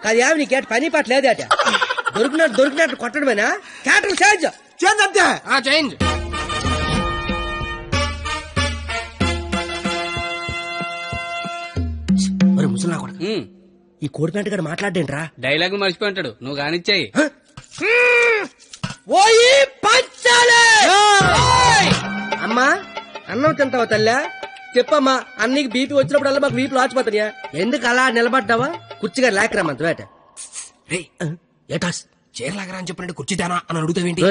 కాదు నీకేట పని పాట లేదేట దొరికినట్టు కొట్టడమేనా క్యాటర్ చేంజ్ అంతే చేంజ్ ముసలా కూడా ఈ కోడిపేట గారు మాట్లాడేంట్రా డైలాగ్ మర్చిపోయి ఉంటాడు నువ్వు కానిచ్చాయి అమ్మా అన్నం తింటావా తల్లా చెప్పమ్మా అన్నికి బీపీ వచ్చినప్పుడల్లా మాకు వీపులు ఆచిపోతాయా ఎందుకు అలా నిలబడ్డావా కుర్చీగా లేకరామంత వేట ఏటాస్ చీరలాగరా అని చెప్పినట్టు కుర్చీదానా అని అడుగుతావేంటి?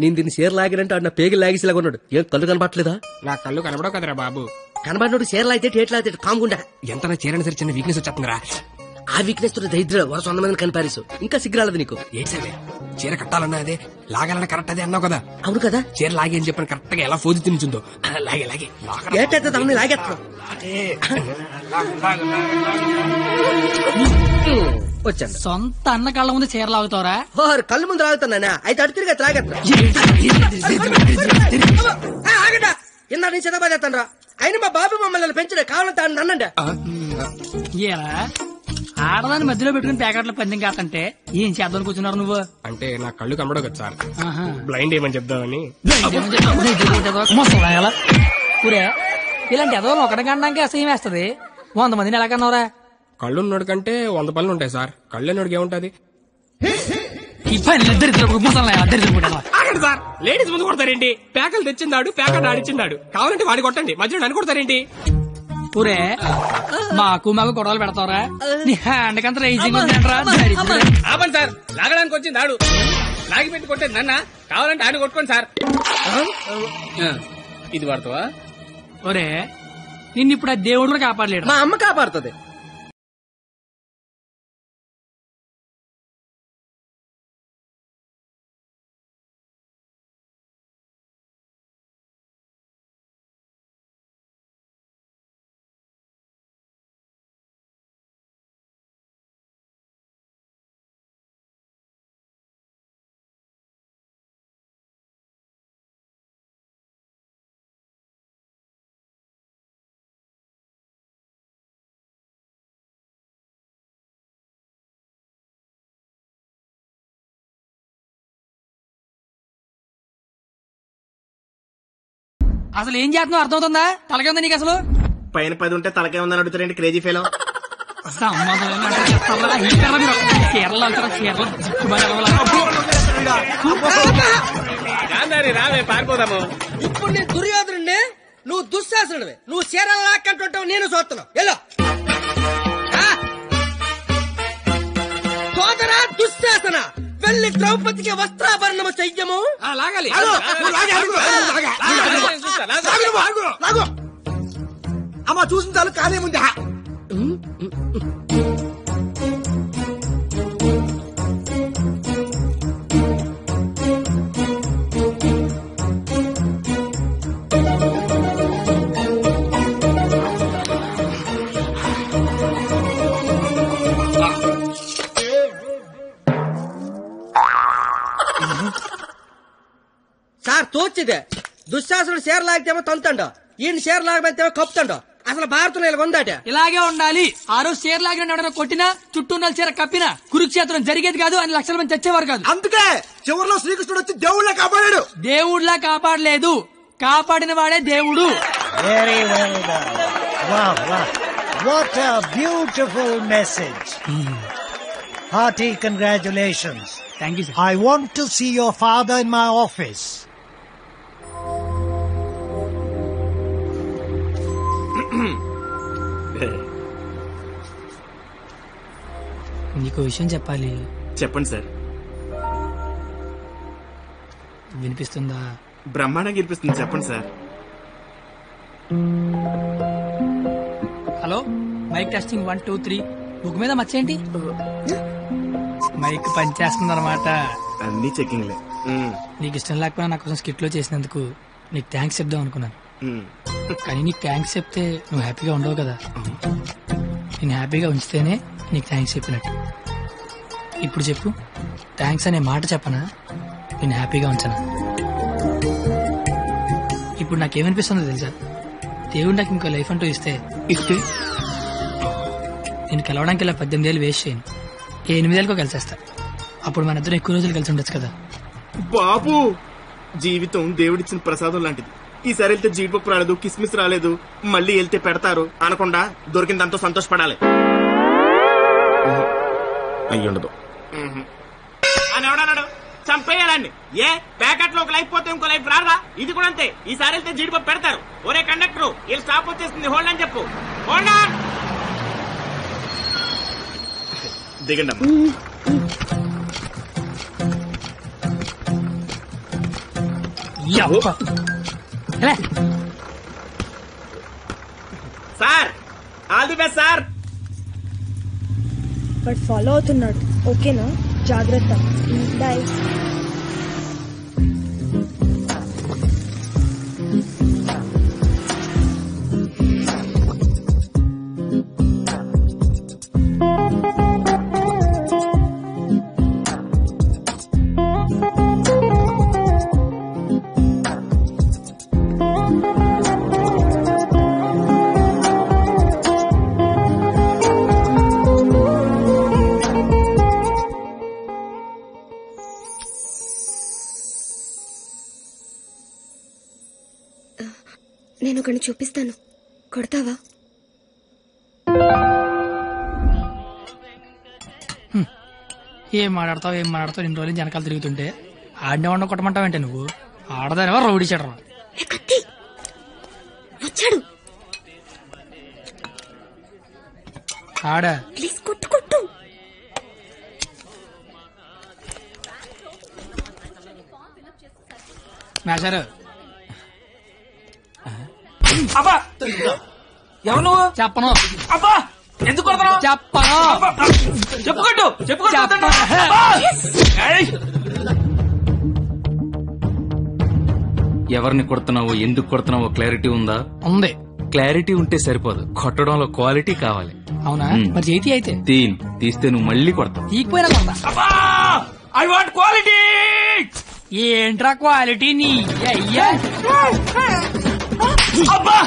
నేను దీన్ని చీర లాగినంటే నా పేగి లాగేసేలాగా ఉన్నాడు. ఏం కళ్ళు కనపట్లేదా? నా కళ్ళు కనపడవు కదరా బాబు. కనబడినోడు చీరలు అయితే టేట్లు అయితే కాముకుండా ఎంత చీరని సరే చిన్న వీక్నెస్ వచ్చేస్తుందిరా. ఆ వీక్నెస్ తో దరిద్ర వరుస 100 మందిని కనిపారేసు ఇంకా సిగ్గురాలదు నీకు. ఏంటి సరే చీర కట్టాలన్నా అదే లాగాలన్నా కరెక్ట్ అదే అన్నావు కదా. అవును కదా. చీర లాగే అని చెప్పిన కరెక్ట్ గా ఎలా ఫోజు తినిచుందో లాగే లాగే ఏటైతే తమని లాగేస్తాం వచ్చాను. సొంత అన్న కళ్ళ ముందు చీర లాగుతావరా? కళ్ళు ముందు లాగుతానా? అయితే అడు తిరిగి లాగేస్తా. ఇన్నా నేను చిన్నబాదేస్తాను రా. అయినా మా బాబు మమ్మల్ని పెంచడే కావాలంటే అన్నండి. ఆడదాన్ని మధ్యలో పెట్టుకుని ప్యాకెట్ల పందెం కాకంటే ఏం చేద్దాం కూర్చున్నారు నువ్వు? అంటే నా కళ్ళు కనబడవు కదా సార్, బ్లైండ్ ఏమని చెప్దామని. ఇలాంటి ఎదవలు ఒకటి కనడానికి అసహ్యం వేస్తది. 100 మందిని ఎలా కన్నావురా? కళ్ళు ఉన్నోడు కంటే 100 పనులు ఉంటాయి సార్. కళ్ళు ఉన్నోడికి ఏముంటది? సార్ లేడీస్ ముందు కొడతారేంటి? ప్యాకలు తెచ్చిందాడు ప్యాకెట్ ఆడిచ్చిందాడు. కావాలంటే వాడి కొట్టండి, మధ్యలో నన్ను కొడతారేంటి? ఊరే మాకు గొడవలు పెడతావరా? నీ హ్యాండ్ కంత రైజింగ్ ఆపండి సార్, లాగడానికి వచ్చింది ఆడు. లాగి పెట్టి కొట్టేది నన్న. కావాలంటే ఆడు కొట్టుకోండి సార్. ఇది పడతావా? ఒరే నిన్ను ఇప్పుడు ఆ దేవుడు కూడా కాపాడలేడు. మా అమ్మ కాపాడుతుంది. అసలు ఏం చేస్తున్నావు అర్థమవుతుందా? తలకే ఉందా నీకు? అసలు పైన 10 ఉంటే తలకే ఉందని అడుగుతారండి క్రేజీ ఫెలో. రావే పారిపోదాము. ఇప్పుడు నేను దుర్యోధనుడిని, నువ్వు దుశ్శాసనుడివి. నువ్వు చీరలు లాక్కంటుంటావు, నేను చూస్తున్నావు. ఎల్లో సోదరా దుశ్శాసన, వెళ్ళి ద్రౌపదికి వస్త్రాభరణము చెయ్యము. లాగాలి. అమ్మ చూసిన చాలు కాలే ముందు. సార్ తోచిదే దుశ్శాసనుడు చీర లాగితేమో తంతండో, ఈయన చీర లాగబెత్తేమో కప్పుతండో. అసలు భారతంలో ఇలా ఉందాట. ఇలాగే ఉండాలి. ఆ రోజు చీర లాగిన ఎవరైనా కొట్టినా చుట్టూ ఉన్న చీర కప్పినా కురుక్షేత్రం జరిగేది కాదు, అని లక్షల మంది చచ్చేవారు కాదు. అందుకే చివరిలో శ్రీకృష్ణుడు వచ్చి దేవుళ్ళ కాపాడాడు. దేవుళ్లా కాపాడలేదు, కాపాడిన వాడే దేవుడు. Very well done. Wow, wow. What a beautiful message. Hearty congratulations. Thank you, sir. I want to see your father in my office. నీకు విషయం చెప్పాలి. చెప్పండి సార్. వినిపిస్తుందా? బ్రహ్మాండంగా వినిపిస్తుంది, చెప్పండి sir. Hello, mic testing 1 2 3. Book మీద మర్చేంటి? మైక్ పనిచేస్తుంది అనమాట. అన్ని చెకింగ్లే. నీకు ఇష్టం లేకపోయినా నా కోసం స్కిట్ లో చేసినందుకు నీకు థ్యాంక్స్ చెప్దాం అనుకున్నాను. కానీ నీకు థ్యాంక్స్ చెప్తే నువ్వు హ్యాపీగా ఉండవు కదా. నేను హ్యాపీగా ఉంచితేనే నీకు థ్యాంక్స్ చెప్పినట్టు. ఇప్పుడు చెప్పు, థ్యాంక్స్ అనే మాట చెప్పనా, నేను హ్యాపీగా ఉంచనా? ఇప్పుడు నాకేమనిపిస్తుందో తెలుసా? దేవుడు నాకు ఇంకో లైఫ్ అంటూ ఇస్తే నేను కలవడానికి ఇలా 18 ఏళ్ళు వేస్ట్ చేయను. 8 ఏళ్ళకో కలిసేస్తా. అప్పుడు మన ఇద్దరు ఎక్కువ రోజులు కలిసి ఉండొచ్చు కదా. బాబు, జీవితం దేవుడిచ్చిన ప్రసాదం లాంటిది. ఈసారి వెళ్తే జీడిపప్పు రాలేదు, కిస్మిస్ రాలేదు, మళ్ళీ వెళ్తే పెడతారు అనకుండా దొరికిందంతా సంతోషపడాలి. అయ్యుండదు అని ఎవడన్నాడు? చంపేయాలండి. ఏ ప్యాకెట్ లో ఒక లైఫ్ పోతే ఇంకో లైఫ్ రారా? ఇది కూడా అంతే. ఈసారి వెళ్తే జీడిపప్పు పెడతారు. ఒరే కండక్టర్, వీళ్ళు స్టాప్ వచ్చేస్తుంది, హోల్డ్ అని చెప్పు. Hold on. దిగండి అమ్మా. Sir, all the best sir. But follow అవుతున్నాడు. ఓకేనా? జాగ్రత్త. బాయ్. నేను ఒకరిని చూపిస్తాను, కొడతావా? ఏం మాట్లాడతావు ఇన్ని రోజులు వెనకాల తిరుగుతుంటే ఆడినే వండ కొట్టమంటావంటే నువ్వు ఆడదానివా రౌడీ చెడరా? వచ్చాడు. ఆడా ప్లీజ్ కొట్టు కొట్టు. మేషారు. అబ్బా ఎవరు నువ్వు? చెప్పను. అబ్బా ఎందుకు కొడతావు? చెప్పను. చెప్పుకోట్టు చెప్పుకోట్టు. ఎవరిని కొడుతున్నావో ఎందుకు కొడుతున్నావో క్లారిటీ ఉందా? ఉంది. క్లారిటీ ఉంటే సరిపోదు, కొట్టడంలో క్వాలిటీ కావాలి. అవునా? మరి చేతి అయితే తీస్తే నువ్వు మళ్ళీ కొడతావు. తీకపోయినా కొడతా. I want quality. ఏంట్రా క్వాలిటీ నీ అయ్యా? అబ్బా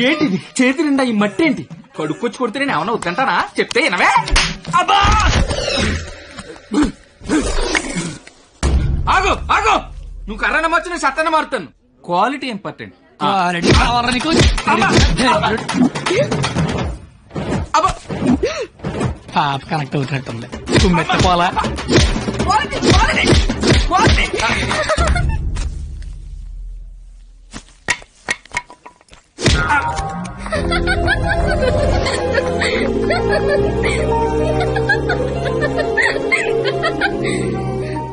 ఏంటిది చేతి నిండా ఈ మట్టి ఏంటి? కడుక్కొచ్చి కొడితే నేను ఏమన్నా వద్దంటానా? చెప్తే వినవే. అబ్బా ఆగు ఆగు, నువ్వు కర్రన మార్చి నేను సత్తన మారుతాను. Quality important. క్వాలిటీ కావాలా నీకు? అబ్బా పాప కనెక్ట్ అవుతున్నట్టుంది. మెత్తపోలా.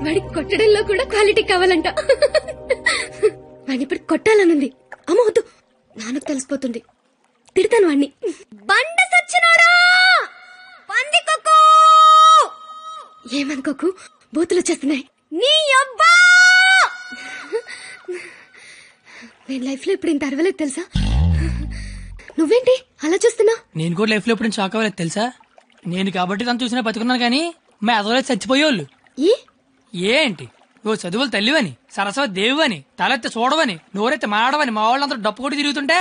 వాడి కొట్టడంలో కూడా క్వాలిటీ కావాలంట. వాడిని ఇప్పుడు కొట్టాలనుంది. అమ్మ వద్దు, నాన్నకు తెలిసిపోతుంది. తిడతాను వాడిని. బండ సచ్చినాడా, పందికొక్కు. ఏమనుకోకు, బూతులు వచ్చేస్తున్నాయి. నీ అబ్బా, నేను లైఫ్ లో ఇప్పుడు ఇంత అరవలేదు తెలుసా? నువ్వేంటి అలా చూస్తున్నా? నేను కూడా లైఫ్ లో ఎప్పుడు షాక్ అవ్వలేదు తెలుసా? నేను కాబట్టి తను చూసినా బతుకున్నాను కానీ మా ఎదవలేదు చచ్చిపోయేవాళ్ళు. ఏంటి ఓ చదువులు తల్లివని, సరస్వతి దేవివని, తలెత్తి చూడవని, నోరెత్తి మాడవని మా వాళ్ళందరూ డప్పు కొట్టి తిరుగుతుంటే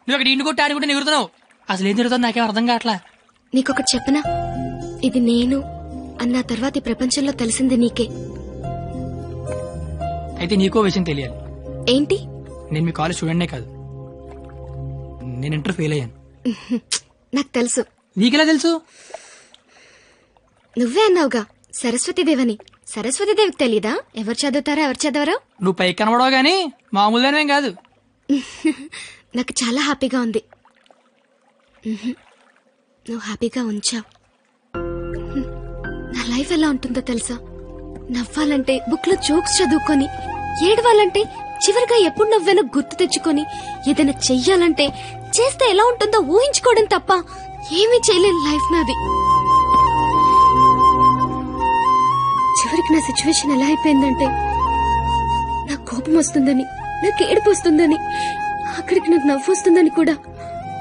నువ్వు అక్కడ ఇంటి కొట్టి ఆడుకుంటే నిగురుతున్నావు. అసలు ఏం తిరుగుతుంది నాకేం అర్థం కావట్లా. నీకొకటి చెప్పనా? ఇది నేను అన్న తర్వాత ఈ ప్రపంచంలో తెలిసింది నీకే. అయితే నీకో విషయం తెలియాలి. ఏంటి? నేను మీ కాలేజ్ స్టూడెంట్నే కాదు, నేను ఇంటర్ ఫెయిల్ అయ్యాను. నాకు తెలుసు. నీకెలా తెలుసు? నువ్వే అన్నావుగా సరస్వతీదేవని. సరస్వతీదేవికి తెలీదా ఎవరు చదువుతారా ఎవరు చదవరా? నువ్వు పైకి కనబడవు గానీ మామూలుగానేం కాదు. నాకు చాలా హ్యాపీగా ఉంది. నువ్వు హ్యాపీగా ఉంచావు. నా లైఫ్ ఎలా ఉంటుందో తెలుసా? నవ్వాలంటే బుక్ లో జోక్స్ చదువుకొని, ఏడవాలంటే చివరిగా ఎప్పుడు నవ్వానో గుర్తు తెచ్చుకొని, ఏదైనా చెయ్యాలంటే చేస్తే ఎలా ఉంటుందో ఊహించుకోవడం తప్ప ఏమీ చేయలేని లైఫ్ నాది. చివరికి నా సిచ్యువేషన్ ఎలా అయిపోయిందంటే, నాకు కోపం వస్తుందని, నాకు ఏడుపు వస్తుందని, అక్కడికి నాకు నవ్వు వస్తుందని కూడా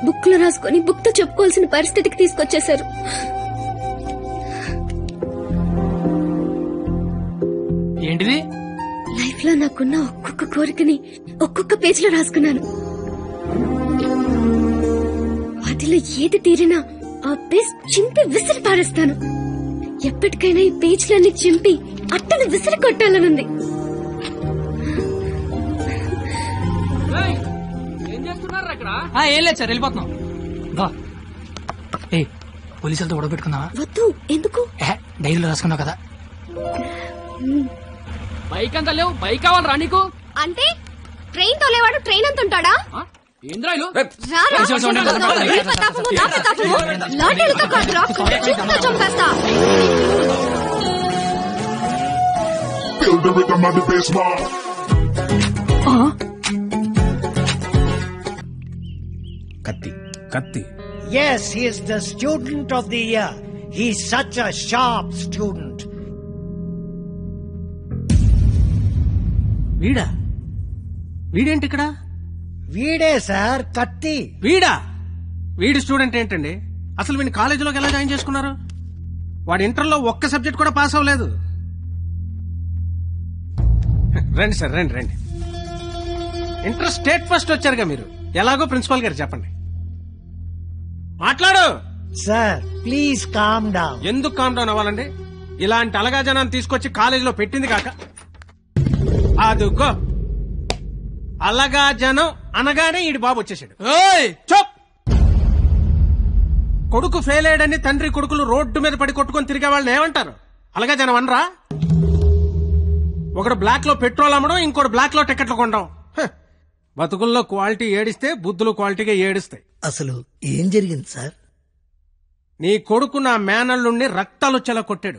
బుక్ లో రాసుకొని బుక్ తో చెప్పుకోవాల్సిన పరిస్థితికి తీసుకొచ్చేశారు. ఏంటిది? లైఫ్ లో నాకున్న ఒక్కొక్క కోరికని ఒక్కొక్క పేజ్ లో రాసుకున్నాను. వాటిలో ఏది తీరినా ఆ పేజ్ చింపి విసిరి పారేస్తాను. ఎప్పటికైనా ఈ పేజ్లన్నీ చింపి అట్టను విసిరి కొట్టాలనుంది. ఏం లేదు సార్, వెళ్ళిపోతున్నాం. ఏ పోలీసులతో గొడవ పెట్టుకున్నావా? వద్దు. ఎందుకు? డైరీలో రాసుకున్నావు కదా. బైక్ అంతా లేవు, బైక్ కావాలరా నీకు? అంటే ట్రైన్ తోలేవాడు ట్రైన్ అంత ఉంటాడా? కత్తి కత్తి. Yes, he is the student of the year. He's such a sharp student. వీడా? వీడేంటి ఇక్కడ? వీడే సార్, కత్తి. వీడా? వీడి స్టూడెంట్ ఏంటండి? అసలు వీడిని కాలేజీలోకి ఎలా జాయిన్ చేసుకున్నారు? వాడు ఇంటర్లో ఒక్క సబ్జెక్ట్ కూడా పాస్ అవ్వలేదు. రండి సార్, రండి రండి. ఇంటర్ స్టేట్ ఫస్ట్ వచ్చారుగా మీరు. ఎలాగో ప్రిన్సిపాల్ గారు చెప్పండి. మాట్లాడు సార్. Please calm down. ఎందుకు కామ్ డౌన్ అవ్వాలండి? ఇలాంటి అలగా జనాన్ని తీసుకొచ్చి కాలేజీలో పెట్టింది కాక అదుగో అలగా జనం అనగానే ఈడి బాబు వచ్చేసాడు. చప్! కొడుకు ఫెయిల్ అయ్యాడని తండ్రి కొడుకులు రోడ్డు మీద పడి కొట్టుకొని తిరిగే వాళ్ళని ఏమంటారు? అలగా జనం అనరా? ఒకడు బ్లాక్ లో పెట్రోల్ అమ్మడం, ఇంకోటి బ్లాక్ లో టికెట్లు కొనడం. బతుకుల్లో క్వాలిటీ ఏడిస్తే బుద్ధులు క్వాలిటీగా ఏడుస్తాయి. అసలు ఏం జరిగింది సార్? నీ కొడుకు నా మేనల్లుండి రక్తాలు వచ్చేలా కొట్టాడు.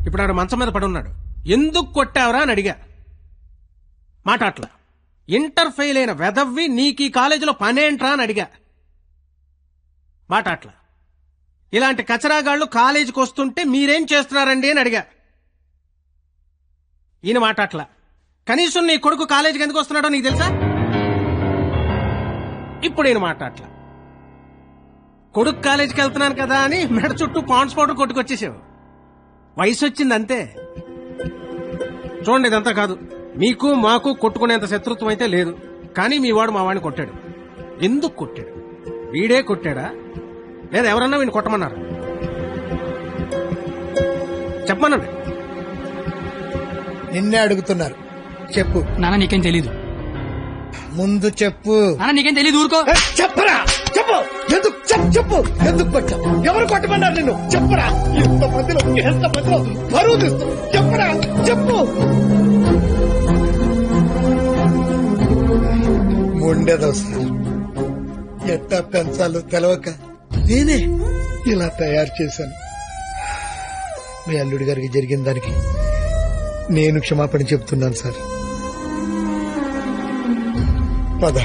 ఇప్పుడు ఆడు మంచం మీద పడి ఉన్నాడు. ఎందుకు కొట్టావరా అని అడిగా. మాట్లాడలా. ఇంటర్ ఫెయిల్ అయిన వెదవ్వి నీకు ఈ కాలేజీలో పనేంట్రా అని అడిగా. మాట్లాడలా. ఇలాంటి కచరాగాళ్లు కాలేజీకి వస్తుంటే మీరేం చేస్తున్నారండి అని అడిగా. ఈయన మాట్లాడలా. కనీసం నీ కొడుకు కాలేజీకి ఎందుకు వస్తున్నాడో నీకు తెలుసా? ఇప్పుడు ఈయన మాట్లాడలా. కొడుకు కాలేజీకి వెళ్తున్నాను కదా అని మెడ చుట్టూ పాండ్స్ పౌడర్ కొట్టుకొచ్చేసావు. వయసు వచ్చింది అంతే. చూడండి, ఇదంతా కాదు. మీకు మాకు కొట్టుకునేంత శత్రుత్వం అయితే లేదు. కానీ మీ వాడు మా వాడిని కొట్టాడు. ఎందుకు కొట్టాడు? వీడే కొట్టాడా లేదా ఎవరన్నా వీడిని కొట్టమన్నారు? చెప్పమనండి. నిన్నే అడుగుతున్నారు, చెప్పు. నాన్న నీకేం తెలీదు. ముందు చెప్పు. నాన్న నీకేం తెలీదు, ఊరుకో. చెప్పరా, చెప్పు. ఎందుకు చెప్పు. ఎందుకు కొట్టావు? ఎవరు కొట్టమన్నారు నిన్ను? చెప్పరా. ఎంతమందిలో బరువు తీస్తావు? చెప్పరా, చెప్పు. మొండేదో సార్, ఎట్టా పెంచాలో తెలవక నేనే ఇలా తయారు చేశాను. మీ అల్లుడి గారికి జరిగిన దానికి నేను క్షమాపణ చెప్తున్నాను సార్. పద.